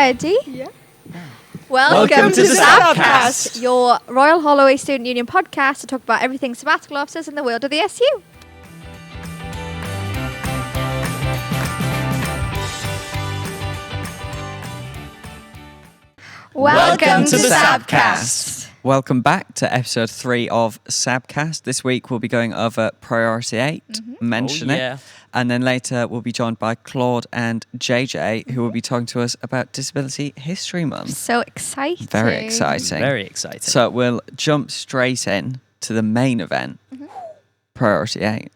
ready? Yeah. Welcome to the Sabbcast, your Royal Holloway Student Union podcast to talk about everything sabbatical officers in the world of the SU. Welcome to the Sabbcast. Welcome back to episode 3 of Sabbcast. This week we'll be going over Priority 8, mention it. And then later we'll be joined by Claude and JJ, who will be talking to us about Disability History Month. So exciting. Very exciting. Very exciting. So we'll jump straight in to the main event, Priority 8.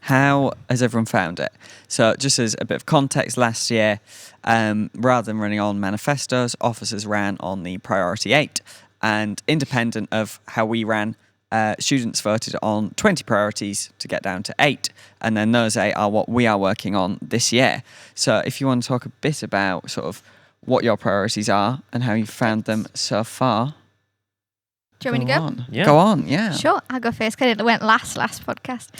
How has everyone found it? So just as a bit of context, last year, rather than running on manifestos, officers ran on the Priority 8. And independent of how we ran, students voted on 20 priorities to get down to 8. And then those 8 are what we are working on this year. So if you want to talk a bit about sort of what your priorities are and how you've found them so far. Do you want me to go? Yeah. Go on, yeah. Sure, I'll go first because it went last podcast.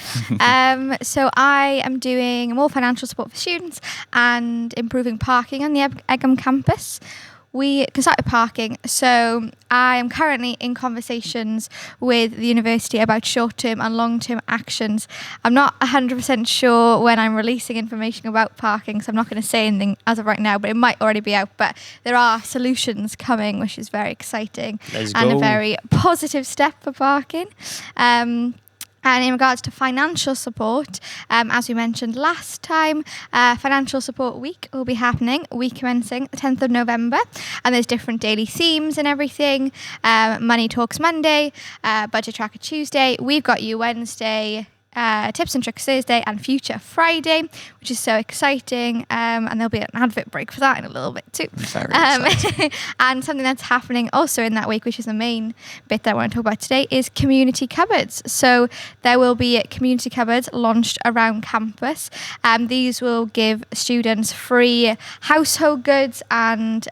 So I am doing more financial support for students and improving parking on the Egham campus. We can start with parking. So I am currently in conversations with the university about short-term and long-term actions. I'm not 100% sure when I'm releasing information about parking, so I'm not going to say anything as of right now, but it might already be out. But there are solutions coming, which is very exciting and a very positive step for parking. And in regards to financial support, as we mentioned last time, Financial Support Week will be happening, week commencing the 10th of November. And there's different daily themes and everything. Money Talks Monday, Budget Tracker Tuesday. We've got you Wednesday, Tips and Tricks Thursday, and Future Friday, which is so exciting. And there'll be an advert break for that in a little bit too. Very exciting. And something that's happening also in that week, which is the main bit that I want to talk about today, is community cupboards. So there will be community cupboards launched around campus. These will give students free household goods and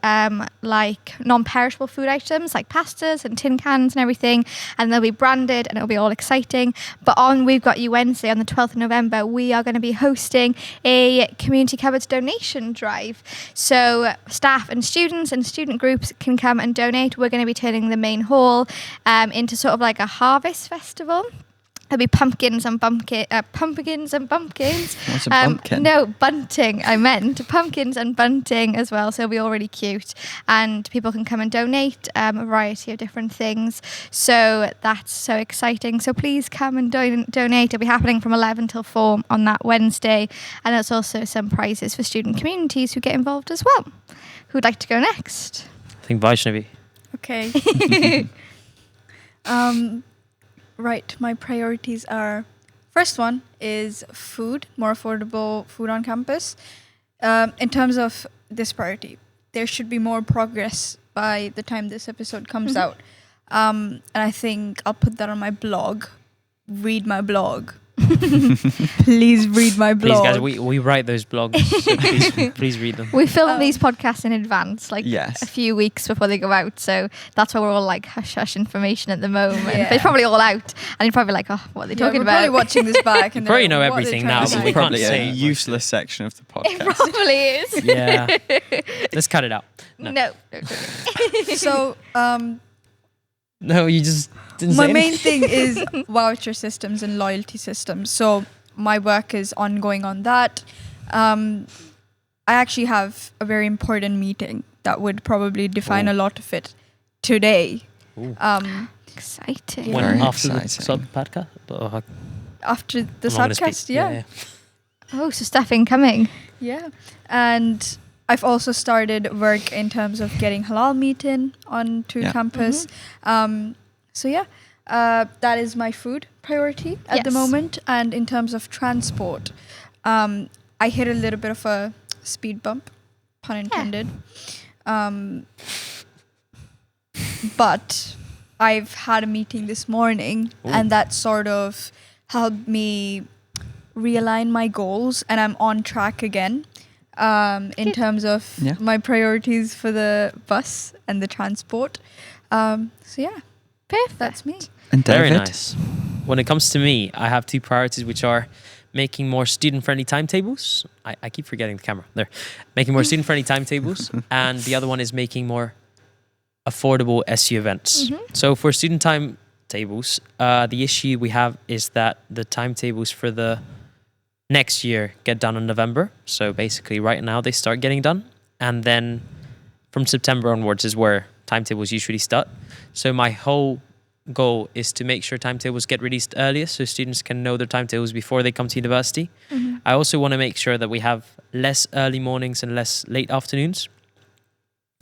like non-perishable food items like pastas and tin cans and everything. And they'll be branded and it'll be all exciting. But on We've Got You Wednesday on the 12th of November, we are going to be hosting a community cupboards donation drive. So staff and student groups can come and donate. We're going to be turning the main hall into sort of like a harvest festival. There'll be pumpkins and bumpkins. What's a pumpkin? No, bunting, I meant. Pumpkins and bunting as well, so it'll be all really cute. And people can come and donate a variety of different things. So that's so exciting. So please come and donate. It'll be happening from 11 till 4 on that Wednesday. And there's also some prizes for student communities who get involved as well. Who'd like to go next? I think Vaishnavi. Okay. Right, my priorities are, first one is food, more affordable food on campus. In terms of this priority, there should be more progress by the time this episode comes out. And I think I'll put that on my blog. Read my blog. Please read my blog. Please, guys, we write those blogs, so please read them. We film these podcasts in advance, like Yes. a few weeks before they go out. So that's why we're all like hush information at the moment. Yeah. But it's probably all out. And you're probably like, oh, what are they talking we're about? probably watching this back. And You probably they're know like, what are they everything trying now, to but say? we can't Probably say a it. useless section of the It podcast. probably is. Yeah. Let's cut it out. No. So, No, you just didn't my say main anything. thing is voucher systems and loyalty systems. So my work is ongoing on that. I actually have a very important meeting that would probably define a lot of it today. Exciting. When Very after the exciting. podcast? After the I'm not gonna speak. Sabbcast, yeah. Oh, so stuff incoming. Yeah. And I've also started work in terms of getting halal meat in onto campus. So yeah, that is my food priority at the Yes. moment. And in terms of transport, I hit a little bit of a speed bump, pun intended. But I've had a meeting this morning and that sort of helped me realign my goals, and I'm on track again. In terms of my priorities for the bus and the transport. So yeah, Perfect. that's me. And David? Very nice. When it comes to me, I have 2 priorities, which are making more student-friendly timetables. I keep forgetting the camera. There. Making more student-friendly timetables. And the other one is making more affordable SU events. So for student timetables, the issue we have is that the timetables for the next year get done in November. So basically right now they start getting done. And then from September onwards is where timetables usually start. So my whole goal is to make sure timetables get released earlier so students can know their timetables before they come to university. I also want to make sure that we have less early mornings and less late afternoons.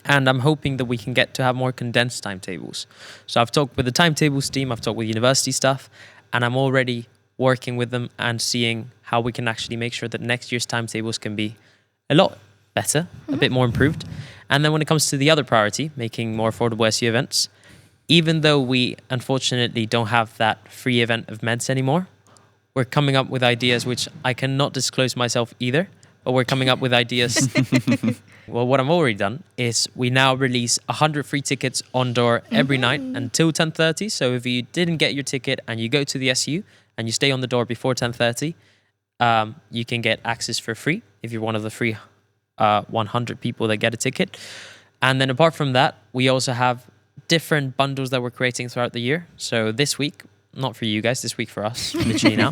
And I'm hoping that we can get to have more condensed timetables. So I've talked with the timetables team, I've talked with university staff, and I'm already working with them and seeing how we can actually make sure that next year's timetables can be a lot better, a bit more improved. And then when it comes to the other priority, making more affordable SU events, even though we unfortunately don't have that free event of meds anymore, we're coming up with ideas which I cannot disclose myself either, but we're coming up with ideas. Well, what I've already done is we now release 100 free tickets on door every night until 10:30. So if you didn't get your ticket and you go to the SU and you stay on the door before 10:30, you can get access for free if you're one of the free 100 people that get a ticket. And then apart from that, we also have different bundles that we're creating throughout the year. So this week, not for you guys, this week for us, literally now.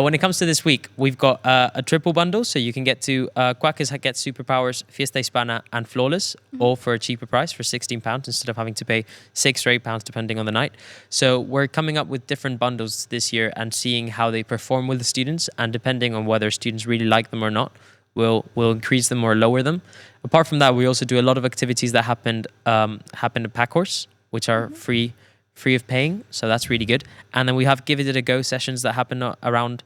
When it comes to this week, we've got a triple bundle. So you can get to Quackers Get Superpowers, Fiesta Hispana and Flawless, all for a cheaper price for £16 instead of having to pay £6 or £8 depending on the night. So we're coming up with different bundles this year and seeing how they perform with the students. And depending on whether students really like them or not, we'll increase them or lower them. Apart from that, we also do a lot of activities that happen at Packhorse, which are free of paying, so that's really good. And then we have Give It a Go sessions that happen around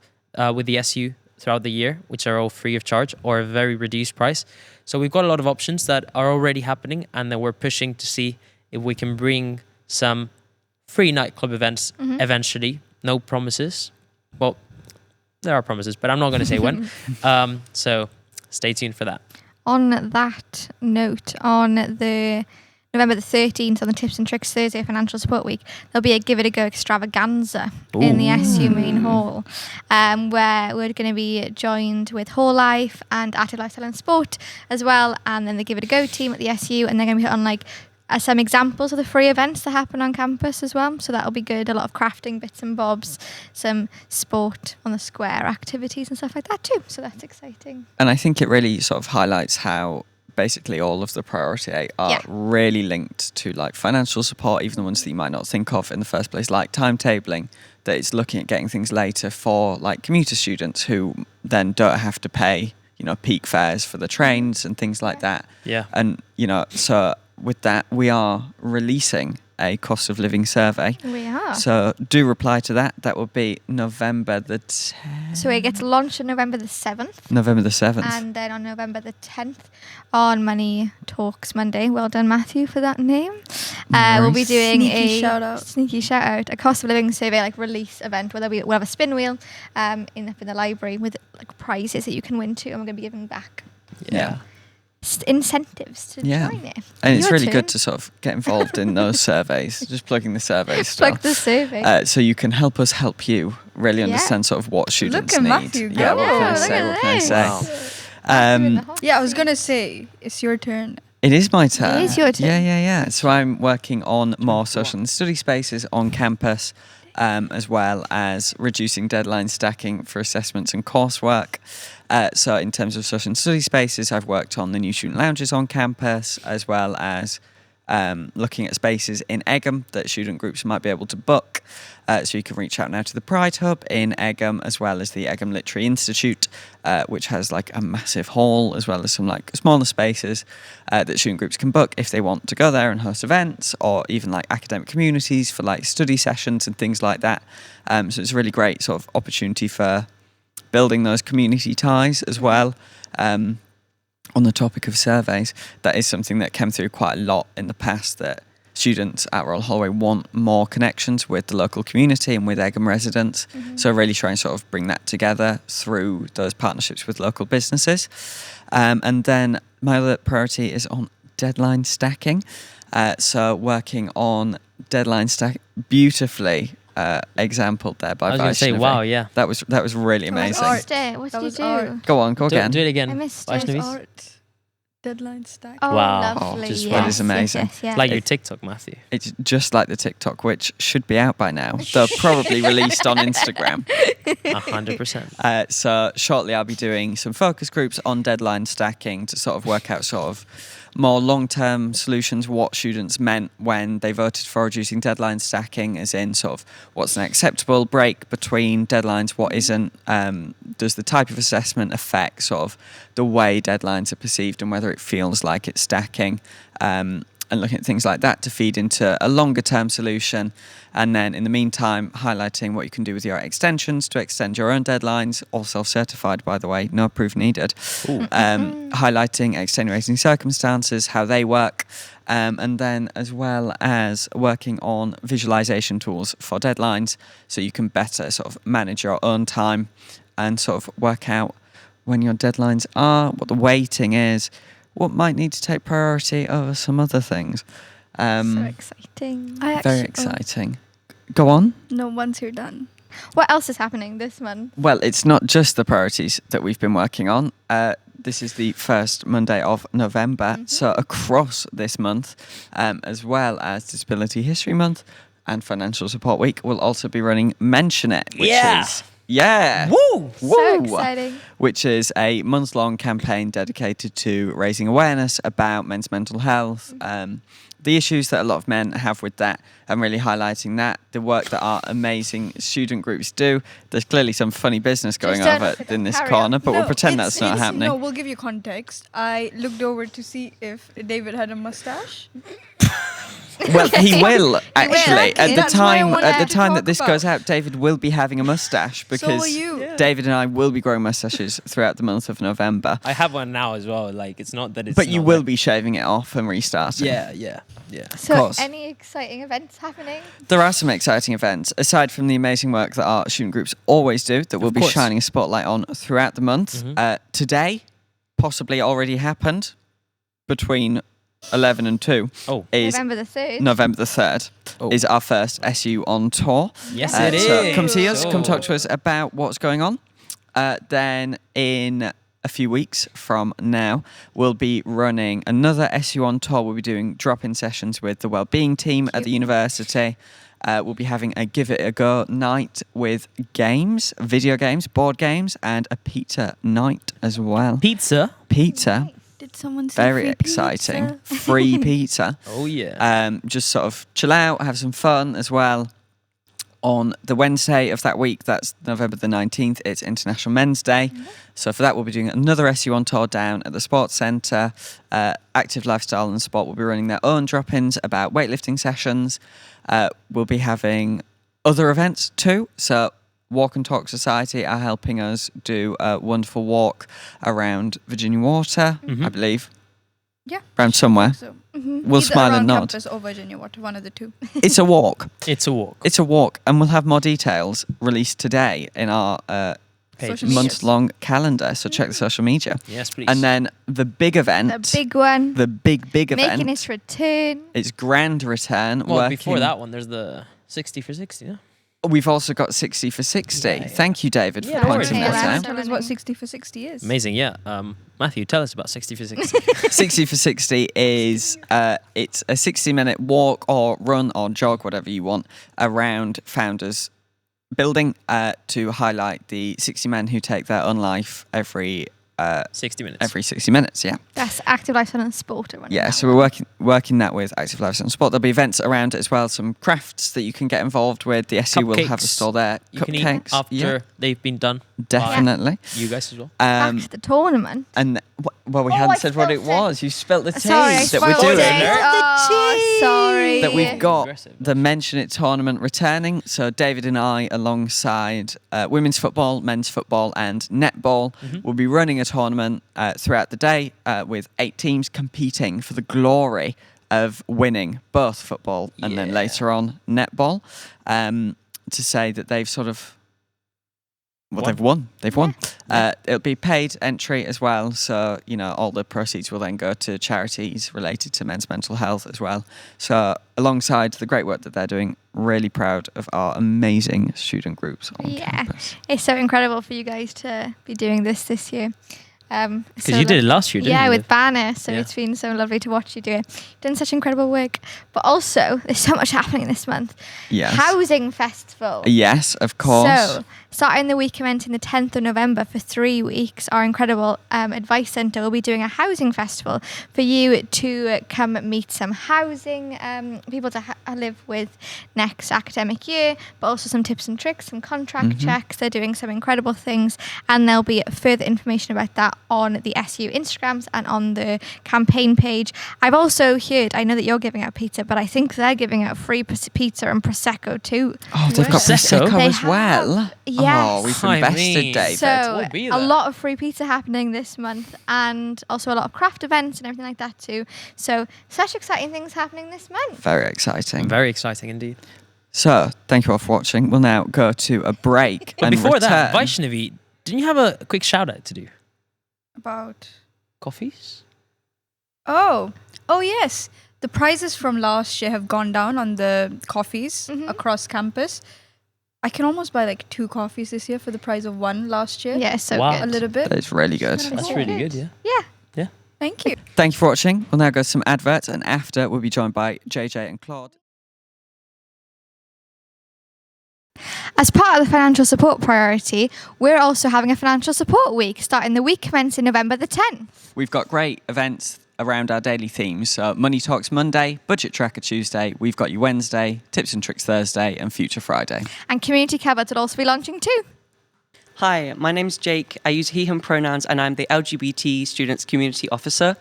with the SU throughout the year, which are all free of charge or a very reduced price. So we've got a lot of options that are already happening, and then we're pushing to see if we can bring some free nightclub events eventually. No promises. Well, there are promises, but I'm not going to say when. So stay tuned for that. On that note, on the November the 13th, on the Tips and Tricks Thursday Financial Support Week, there'll be a Give It a Go extravaganza in the SU main hall, where we're going to be joined with Hall Life and Active Lifestyle and Sport as well, and then the Give It a Go team at the SU, and they're going to be on some examples of the free events that happen on campus as well. So that'll be good. A lot of crafting bits and bobs, some sport on the square activities and stuff like that too. So that's exciting. And I think it really sort of highlights how basically all of the priority 8 are really linked to financial support, even the ones that you might not think of in the first place, like timetabling, that it's looking at getting things later for commuter students who then don't have to pay, peak fares for the trains and things like that. Yeah. And, so with that, we are releasing a cost of living survey. We are. So do reply to that. That will be November the 10th. So it gets launched on November the 7th. November the 7th. And then on November the 10th on Money Talks Monday. Well done, Matthew, for that name. We'll be doing sneaky shout out, a cost of living survey release event where we'll have a spin wheel up in the library with prizes that you can win too, and we're going to be giving back. Yeah. Incentives to join it. And it's really good to sort of get involved in those surveys, just plugging the surveys. Plug the survey. So you can help us help you really understand sort of what students Look at need. Matthew, Yeah, what can I say? I was going to say, it's your turn. It is my turn. It is your turn. Yeah. So I'm working on more social and study spaces on campus, as well as reducing deadline stacking for assessments and coursework. So in terms of social and study spaces, I've worked on the new student lounges on campus, as well as looking at spaces in Egham that student groups might be able to book. So you can reach out now to the Pride Hub in Egham, as well as the Egham Literary Institute, which has a massive hall, as well as some smaller spaces that student groups can book if they want to go there and host events, or even academic communities for study sessions and things like that. So it's a really great sort of opportunity for building those community ties as well. On the topic of surveys, that is something that came through quite a lot in the past, that students at Royal Holloway want more connections with the local community and with Egham residents. So really try and sort of bring that together through those partnerships with local businesses. And then my other priority is on deadline stacking. So working on deadline stack beautifully. exampled there by I was going to say, Vaishnavi. wow, yeah. That was really amazing. art. Missed it. What That did you was do? art. Go on, go again. Do it again. I missed Vaishnavi. it. Art. Deadline stack. Oh, Wow. lovely. Just yes, that is amazing. Yes, yes, It's like yes. your TikTok, Matthew. It's just like the TikTok, which should be out by now. They're probably released on Instagram. 100%. So shortly I'll be doing some focus groups on deadline stacking to sort of work out sort of more long-term solutions, what students meant when they voted for reducing deadline stacking, as in sort of what's an acceptable break between deadlines, what isn't. Does the type of assessment affect sort of the way deadlines are perceived and whether it feels like it's stacking? And looking at things like that to feed into a longer term solution. And then in the meantime, highlighting what you can do with your extensions to extend your own deadlines, all self-certified, by the way, no proof needed. Highlighting extenuating circumstances, how they work, and then as well as working on visualization tools for deadlines so you can better sort of manage your own time and sort of work out when your deadlines are, what the weighting is, what might need to take priority over some other things. So exciting. Very exciting. Go on. No, once you're done. What else is happening this month? Well, it's not just the priorities that we've been working on. This is the first Monday of November. So across this month, as well as Disability History Month and Financial Support Week, we'll also be running Mention It, which is... Yeah. Woo! So exciting. Which is a month-long campaign dedicated to raising awareness about men's mental health, the issues that a lot of men have with that, and really highlighting that, the work that our amazing student groups do. There's clearly some funny business going Just over in this carry corner, on. but we'll pretend that's not happening. No, we'll give you context. I looked over to see if David had a mustache. Well, he will actually. Exactly. At the That's what I time, wanted at the to time that talk this about. goes out, David will be having a mustache So because will you. David and I will be growing mustaches throughout the month of November. I have one now as well. Like, it's not that it's. But you not will like- be shaving it off and restarting. Yeah. So, course. any exciting events happening? There are some exciting events, aside from the amazing work that our student groups always do, that we'll be course. shining a spotlight on throughout the month. Today, possibly already happened, between 11 and 2, is November the 3rd. November the 3rd, is our first SU on tour. Yes, So it is. come see us, come talk Oh. to us about what's going on. Then in a few weeks from now, we'll be running another SU on tour. We'll be doing drop-in sessions with the wellbeing team at the university. We'll be having a Give It a Go night with games, video games, board games, and a pizza night as well. Pizza. Pizza. Did someone say Very free exciting. pizza? Free pizza. Oh, yeah. Just sort of chill out, have some fun as well. On the Wednesday of that week, that's November the 19th, it's International Men's Day. So for that, we'll be doing another SU on tour down at the Sports Centre. Active Lifestyle and Sport will be running their own drop-ins about weightlifting sessions. We'll be having other events too. So Walk and Talk Society are helping us do a wonderful walk around Virginia Water, I believe. Yeah. Around somewhere. So We'll either smile around and nod. campus or Virginia Water, one of the two. It's a walk. It's a walk. It's a walk, and we'll have more details released today in our Social medias. month-long calendar. So check the social media. Yes, please. And then the big event, The big one. the big Making event, its return. it's grand return. well, before that one, there's the 60 for 60, yeah? We've also got 60 for 60. Yeah. Thank you, David, Yeah, for no worries. pointing Okay, that well, out. Tell us what 60 for 60 is. Amazing, yeah. Matthew, tell us about 60 for 60. 60 for 60 is it's a 60-minute walk or run or jog, whatever you want, around Founders Building to highlight the 60 men who take their own life every 60 minutes. every 60 minutes. Yeah. That's Active Lifestyle and Sport. are running Yeah, that so one. we're working that with Active Lifestyle and Sport. There'll be events around it as well, some crafts that you can get involved with. The SU will have a Cupcakes. stall there. You can eat Cupcakes, after yeah, they've been done. definitely. You guys as well. Back to the tournament. And well, we Oh, hadn't I said what it spilt it. was. You spilt the tea Sorry, I that we're spoiled doing. it. Oh, sorry. That we've got Aggressive. the Mention It tournament returning. So David and I, alongside women's football, men's football, and netball, will be running a tournament throughout the day with 8 teams competing for the glory of winning both football and then Yeah. later on netball. To say that they've sort of Well, they've won. They've won. It'll be paid entry as well. So, all the proceeds will then go to charities related to men's mental health as well. So, alongside the great work that they're doing, really proud of our amazing student groups on campus. It's so incredible for you guys to be doing this year. Because you did it last year, didn't you? Yeah, with Banner. So it's been so lovely to watch you do it. You've done such incredible work. But also, there's so much happening this month. Yes. Housing Festival. Yes, of course. So, starting the week commencing the 10th of November for 3 weeks, our incredible advice centre will be doing a housing festival for you to come meet some housing people to live with next academic year, but also some tips and tricks, some contract checks. They're doing some incredible things, and there'll be further information about that on the SU Instagrams and on the campaign page. I've also heard, I know that you're giving out pizza, but I think they're giving out free pizza and Prosecco too. Oh, they've got Prosecco They as well. have. Yes. Oh, we've invested, David. So be a there. lot of free pizza happening this month, and also a lot of craft events and everything like that too. So such exciting things happening this month. Very exciting. Very exciting indeed. So, thank you all for watching. We'll now go to a break. But and before that, return. Vaishnavi, didn't you have a quick shout out to do? About Coffees? oh yes, the prices from last year have gone down on the coffees across campus. I can almost buy like 2 coffees this year for the price of 1 last year. Yeah, so Wow. A good. little bit. That's really good. That's really good, yeah. Yeah. Thank you. Thank you for watching. We'll now go to some adverts, and after we'll be joined by JJ and Claude. As part of the financial support priority, we're also having a financial support week starting the week commencing November the 10th. We've got great events around our daily themes. So Money Talks Monday, Budget Tracker Tuesday, We've Got You Wednesday, Tips and Tricks Thursday, and Future Friday. And Community Cupboards will also be launching too. Hi, my name's Jake. I use he, him pronouns, and I'm the LGBT Students Community Officer.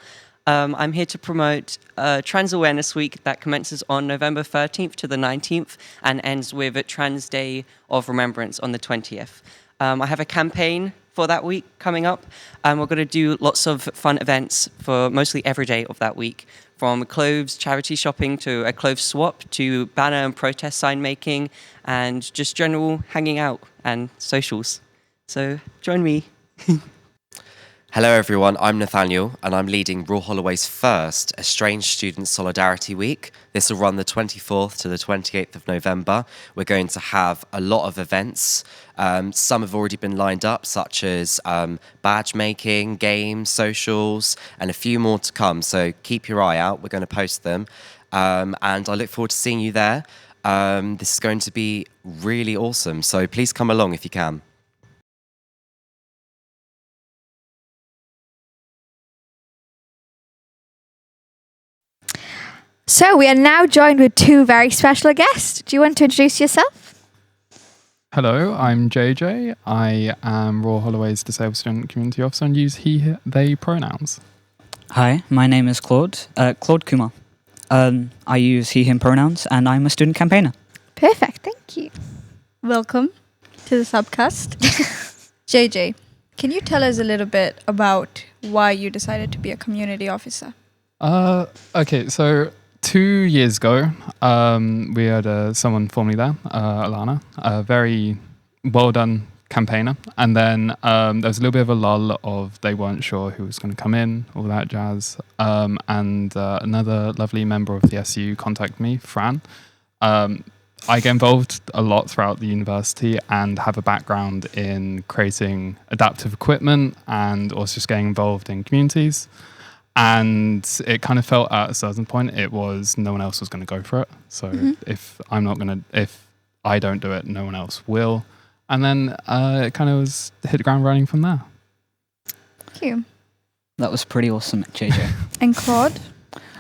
I'm here to promote Trans Awareness Week that commences on November 13th to the 19th and ends with a Trans Day of Remembrance on the 20th. I have a campaign for that week coming up, and we're going to do lots of fun events for mostly every day of that week, from clothes charity shopping to a clothes swap to banner and protest sign making and just general hanging out and socials. So join me. Hello everyone, I'm Nathaniel and I'm leading Royal Holloway's first Estranged Student Solidarity Week. This will run the 24th to the 28th of November. We're going to have a lot of events. Some have already been lined up, such as badge making, games, socials, and a few more to come. So keep your eye out, we're going to post them. And I look forward to seeing you there. This is going to be really awesome, so please come along if you can. So we are now joined with 2 very special guests. Do you want to introduce yourself? Hello, I'm JJ. I am Royal Holloway's Disabled Student Community Officer and use he, they pronouns. Hi, my name is Claude, Claude Kumar. I use he, him pronouns and I'm a student campaigner. Perfect, thank you. Welcome to the Sabbcast. JJ, can you tell us a little bit about why you decided to be a community officer? Okay, so 2 years ago, we had someone formerly there, Alana, a very well done campaigner. And then there was a little bit of a lull of they weren't sure who was going to come in, all that jazz. And another lovely member of the SU contacted me, Fran. I get involved a lot throughout the university and have a background in creating adaptive equipment and also just getting involved in communities. And it kind of felt at a certain point it was no one else was going to go for it. So if I don't do it, no one else will. And then it kind of was hit the ground running from there. Thank you. That was pretty awesome, JJ. And Claude,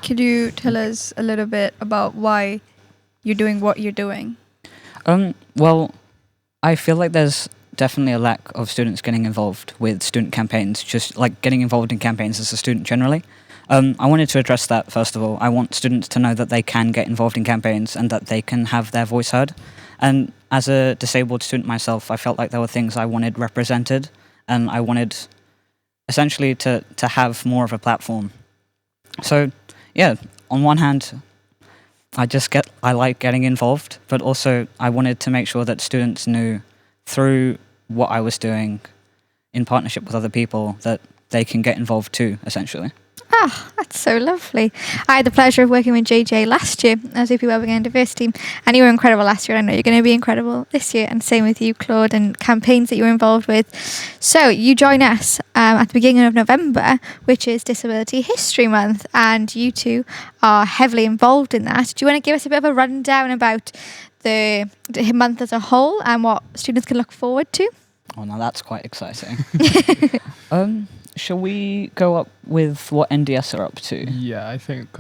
could you tell us a little bit about why you're doing what you're doing? Well, I feel like there's definitely a lack of students getting involved with student campaigns, just like getting involved in campaigns as a student generally. I wanted to address that first of all. I want students to know that they can get involved in campaigns and that they can have their voice heard. And as a disabled student myself, I felt like there were things I wanted represented and I wanted essentially to have more of a platform. So yeah, on one hand, I like getting involved, but also I wanted to make sure that students knew through what I was doing in partnership with other people, that they can get involved too, essentially. Oh, that's so lovely. I had the pleasure of working with JJ last year as VP Wellbeing and Diversity, and you were incredible last year. I know you're going to be incredible this year, and same with you, Claude, and campaigns that you were involved with. So you join us at the beginning of November, which is Disability History Month, and you two are heavily involved in that. Do you want to give us a bit of a rundown about the month as a whole and what students can look forward to? Oh, now that's quite exciting. Shall we go up with what NDS are up to? Yeah, I think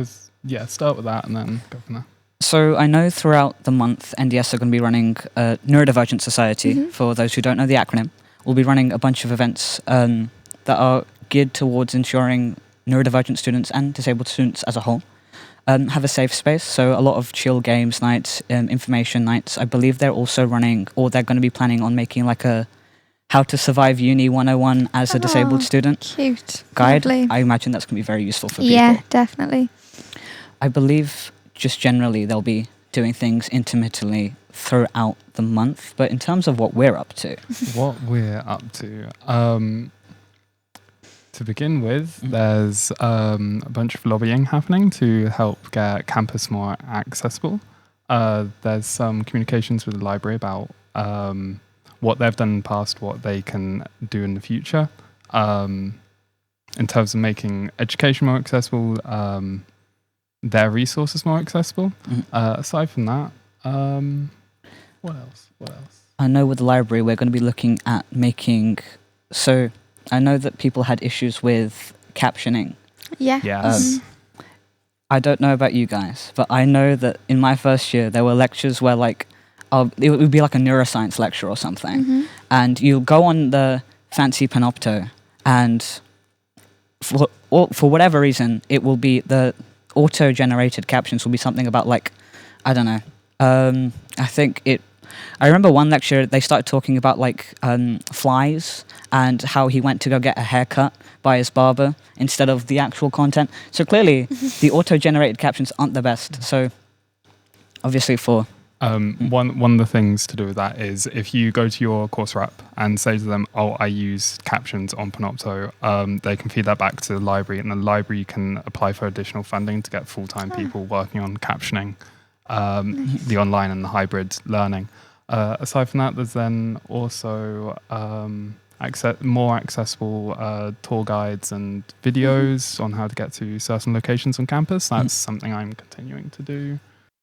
start with that and then go from there. So I know throughout the month, NDS are going to be running Neurodivergent Society. For those who don't know the acronym, we'll be running a bunch of events that are geared towards ensuring neurodivergent students and disabled students as a whole have a safe space. So a lot of chill games nights, information nights. I believe they're also running, or they're going to be planning on making like a How to Survive Uni 101 as a disabled student Cute. guide. Lovely. I imagine that's going to be very useful for people. Yeah, definitely. I believe just generally they'll be doing things intermittently throughout the month. But in terms of what we're up to, to begin with, there's a bunch of lobbying happening to help get campus more accessible. There's some communications with the library about what they've done in the past, what they can do in the future, in terms of making education more accessible, their resources more accessible. Aside from that, what else? I know with the library we're going to be looking at making... So I know that people had issues with captioning. Yeah. Yes. I don't know about you guys, but I know that in my first year there were lectures where it would be like a neuroscience lecture or something, and you'll go on the fancy Panopto, and for whatever reason, it will be the auto-generated captions will be something about I don't know. I remember one lecture they started talking about flies and how he went to go get a haircut by his barber instead of the actual content. So clearly, the auto-generated captions aren't the best. So obviously for one of the things to do with that is if you go to your course rep and say to them, I use captions on Panopto, they can feed that back to the library, and the library can apply for additional funding to get full-time people working on captioning the online and the hybrid learning. Aside from that, there's then also more accessible tour guides and videos on how to get to certain locations on campus. That's something I'm continuing to do.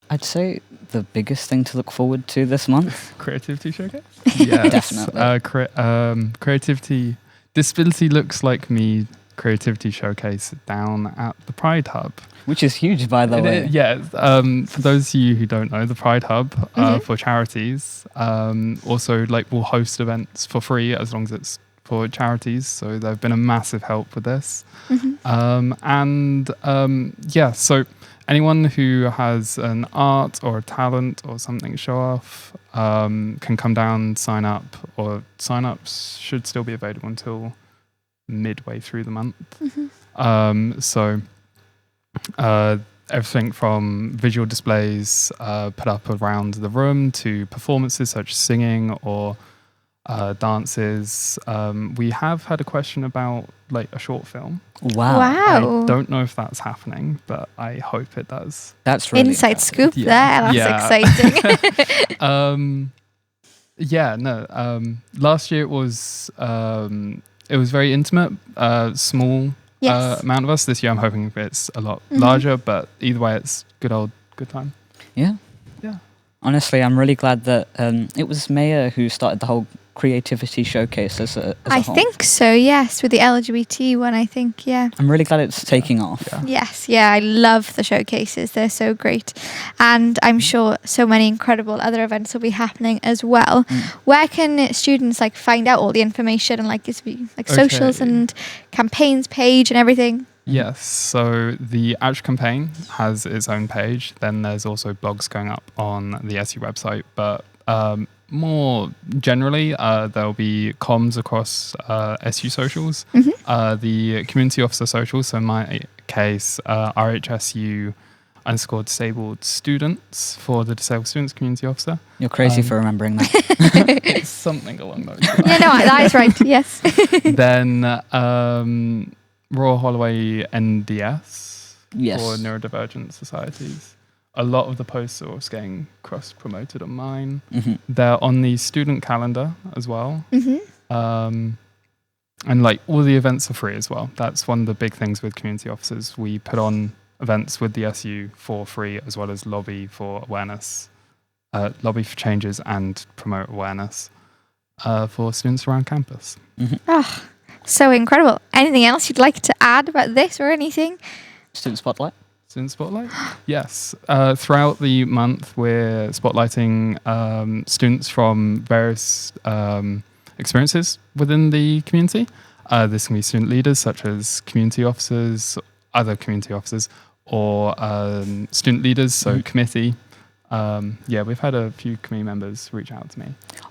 I'd say the biggest thing to look forward to this month. Creativity showcase? Yes. Definitely. Creativity. Disability Looks Like Me creativity showcase down at the Pride Hub. Which is huge, by the way. Yeah. For those of you who don't know, the Pride Hub for charities also will host events for free as long as it's for charities. So they've been a massive help with this. So anyone who has an art or a talent or something to show off can come down, sign up, or sign-ups should still be available until midway through the month. Everything from visual displays put up around the room to performances such as singing or dances. We have had a question about a short film. Wow. I don't know if that's happening, but I hope it does. That's really Inside scoop there. That's exciting. Last year it was very intimate, small amount of us. This year I'm hoping it's a lot larger, but either way it's good time. Yeah. Honestly, I'm really glad that it was Maya who started the whole creativity showcase as a whole. Think so, yes, with the LGBT one, I think, yeah. I'm really glad it's taking off. Yes, I love the showcases. They're so great. And I'm sure so many incredible other events will be happening as well. Where can students find out all the information and socials and campaigns page and everything? Yes, so the actual campaign has its own page. Then there's also blogs going up on the SU website, but more generally, there'll be comms across SU socials, the community officer socials. So in my case, RHSU underscore disabled students for the disabled students community officer. You're crazy for remembering that. Something along those lines. Yeah, no, that is right. Yes. Then Royal Holloway NDS Yes. for neurodivergent societies. A lot of the posts are also getting cross-promoted on mine. Mhm. They're on the student calendar as well. Mm-hmm. And like all the events are free as well. That's one of the big things with community officers. We put on events with the SU for free, as well as lobby for awareness, lobby for changes and promote awareness for students around campus. Oh, so incredible. Anything else you'd like to add about this or anything? Student spotlight. Student spotlight? Yes. Throughout the month, we're spotlighting students from various experiences within the community. This can be student leaders, such as community officers, other community officers, or student leaders, so committee. We've had a few committee members reach out to me.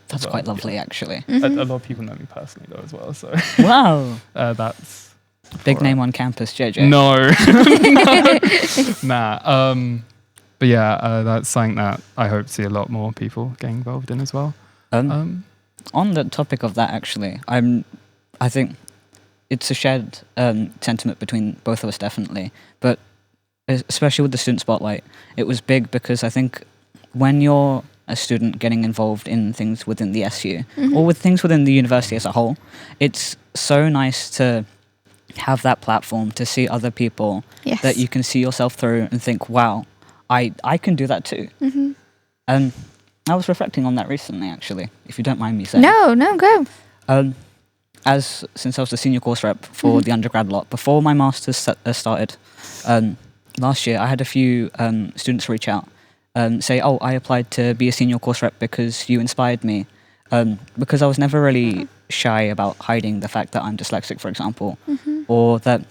That's quite lovely, actually. A lot of people know me personally, though, as well. So Wow. that's Big for- name on campus, JJ. No. Nah. But yeah, that's something that I hope to see a lot more people getting involved in as well. On the topic of that, actually, I think it's a shared sentiment between both of us, definitely. But especially with the student spotlight, it was big because I think when you're a student getting involved in things within the SU or with things within the university as a whole, it's so nice to have that platform to see other people Yes. that you can see yourself through and think, wow, I can do that too. Mm-hmm. I was reflecting on that recently, actually, if you don't mind me saying. No, go. Since I was the senior course rep for the undergrad lot, before my master's started last year, I had a few students reach out, say, oh, I applied to be a senior course rep because you inspired me. Because I was never really shy about hiding the fact that I'm dyslexic, for example, or that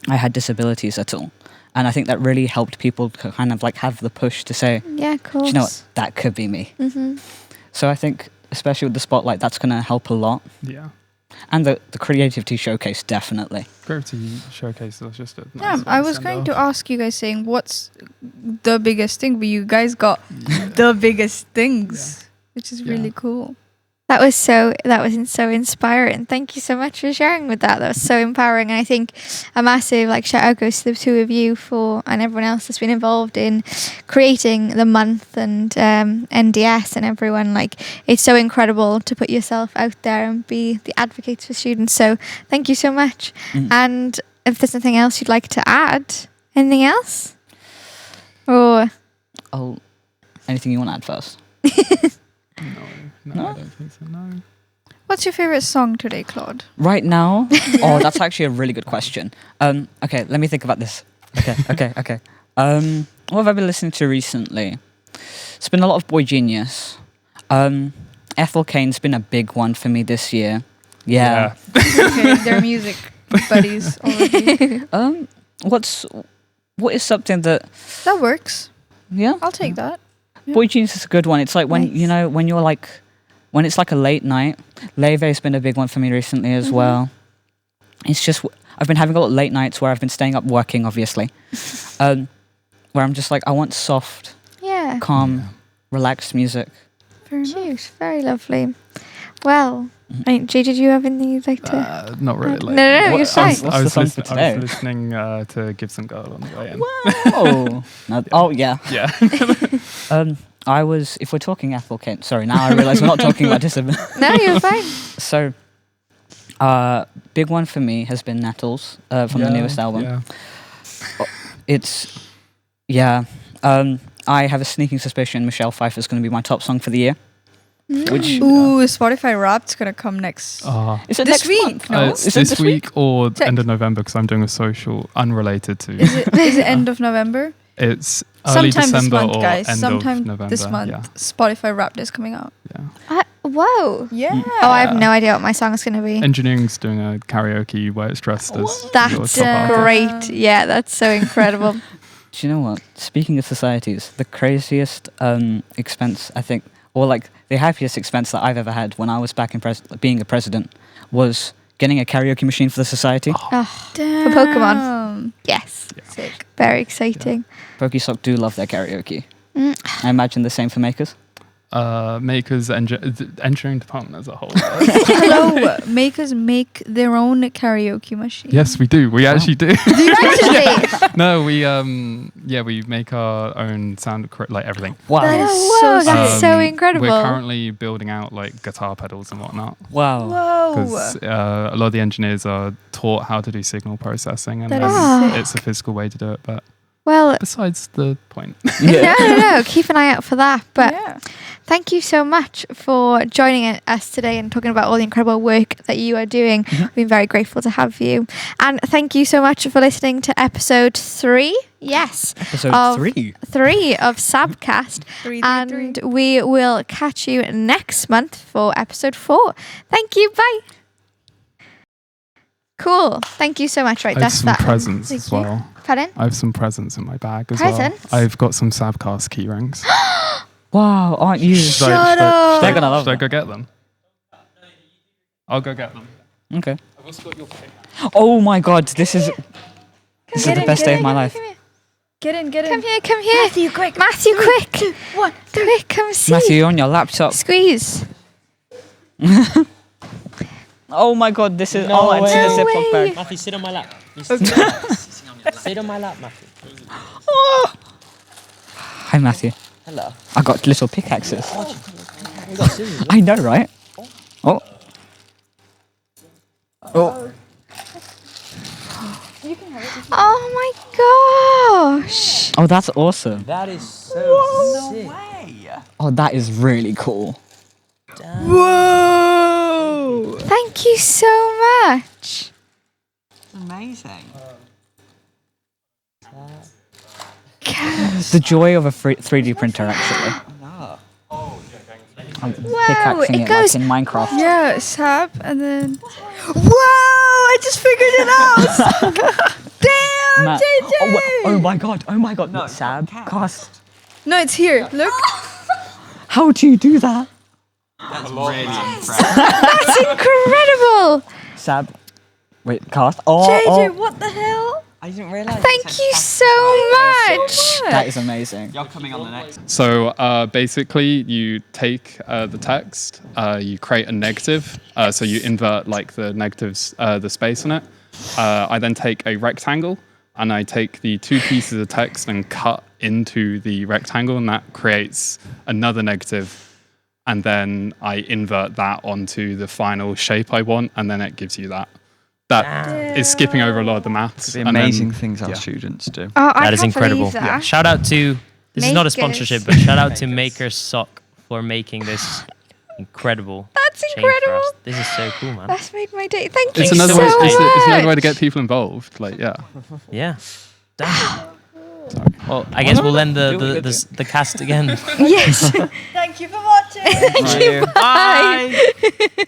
I had disabilities at all. And I think that really helped people kind of like have the push to say, Yeah, of course. "Do you know what, that could be me." Mm-hmm. So I think, especially with the spotlight, that's going to help a lot. Yeah. And the creativity showcase, definitely. Gravity Showcase was just a nice Yeah, way I to was send going off. to ask you guys saying what's the biggest thing, but you guys got the biggest things, which is really cool. That was so inspiring. Thank you so much for sharing with that. That was so empowering. And I think a massive shout out goes to the two of you and everyone else that's been involved in creating the month and NDS and everyone. It's so incredible to put yourself out there and be the advocates for students. So thank you so much. And if there's nothing else you'd like to add, anything else? Or Anything you want to add first? No, I don't think so. No. What's your favorite song today, Claude? Right now? That's actually a really good question. Okay, let me think about this. Okay. What have I been listening to recently? It's been a lot of Boy Genius. Ethel Cain's been a big one for me this year. Yeah. Okay, they're music buddies already. What is something that... That works. Yeah? I'll take that. Boy Genius is a good one. It's like when, Nice. when it's like a late night. Leve's been a big one for me recently as well. It's just, I've been having a lot of late nights where I've been staying up working, obviously. Where I'm just like, I want soft, calm, relaxed music. Fair enough. Cute, very lovely. Well, Jay, did you have anything you'd like to? Not really. No, you're fine. What's the song for today? I was listening to Gibson Girl on the way in. Wow. Oh, yeah. Yeah. If we're talking Ethel Cain, sorry, now I realise we're not talking about disability. No, you're fine. So, big one for me has been Nettles from the newest album. Yeah. I have a sneaking suspicion Michelle Pfeiffer's going to be my top song for the year. Which Ooh, Spotify Wrapped's gonna come next. is it This next week? month? No. It's Is it this week or Check. end of November because I'm doing a social unrelated to. Is it end of November? It's early Sometime December this month, or guys. end Sometime of November. this month, Yeah. Spotify Wrapped is coming out. Whoa. Yeah. Oh, I have no idea what my song is going to be. Engineering's doing a karaoke where it's dressed as your That's top artist. great. Yeah, that's so incredible. Do you know what? Speaking of societies, the craziest expense, I think, or the happiest expense that I've ever had when I was back in being a president was getting a karaoke machine for the society. Damn. For Pokemon. Yes. Sick. Very exciting. Pokesock do love their karaoke. Mm. I imagine the same for makers. Makers, engineering department as a whole. Hello, makers make their own karaoke machine. Yes, we do. We actually do. Do you actually? No, we make our own sound, like everything. Wow. That is Whoa, so that's sick. so incredible. We're currently building out like guitar pedals and whatnot. Wow. Because Whoa. a lot of the engineers are taught how to do signal processing, and That is sick. it's a physical way to do it. But Well, besides the point. no. Keep an eye out for that. But Yeah. thank you so much for joining us today and talking about all the incredible work that you are doing. We've been very grateful to have you. And thank you so much for listening to episode 3. Yes. Episode 3. 3 of Sabbcast. 3. And we will catch you next month for episode 4. Thank you. Bye. Cool. Thank you so much. Right, I have that's some that. presents Thank as you. well. Pardon? I have some presents in my bag as Presents? well. I've got some Sabbcast key rings. Wow, aren't you? Should up. They're gonna love Should I that. go get them? I'll go get them. Okay. I've also got your pick. Oh my god, this is Get the in, best get day of in, my get in, life. Get in, get in. Come here. Matthew, quick. Matthew, quick. 1. Quick, come see. Matthew, you're on your laptop. Squeeze. Oh my god, this is. No it's in a way. Ziploc bag. Matthew, sit on my lap. Sit on my lap, Matthew. Hi, Matthew. Hello. I got little pickaxes. We got scissors. I know, right? Oh. Oh. Oh my gosh. Oh, that's awesome. That is so sick. Oh, that is really cool. Whoa. Thank you so much. Amazing. The joy of a 3D printer, actually. I'm pickaxing it it goes- like in Minecraft. Yeah, Sab, and then. Whoa! I just figured it out! Damn, Matt- JJ! oh my god, no, Sabbcast. No, it's here. Look. How do you do that? That's really impressive. That's incredible. Sab. Wait, cast. Oh, JJ, what the hell? I didn't realise. Thank you so much. that is amazing. You're coming on the next. So basically, you take the text, you create a negative, so you invert like the negatives, the space on it. I then take a rectangle, and I take the 2 pieces of text and cut into the rectangle, and that creates another negative. And then I invert that onto the final shape I want, and then it gives you that. That is skipping over a lot of the maths. The and then- amazing things our yeah. students do. Oh, I That is can't incredible. believe that. Shout out to, this is not a Makers. sponsorship, but shout out to Makers Sock for making this incredible That's change for incredible. us. This is so cool, man. That's made my day. Thank you It's Thank another so you way. so much. It's another way to get people involved. Like, yeah. Yeah. Damn. Well, I guess we'll end the cast again. Yes. Thank you for watching. Thank you. Bye.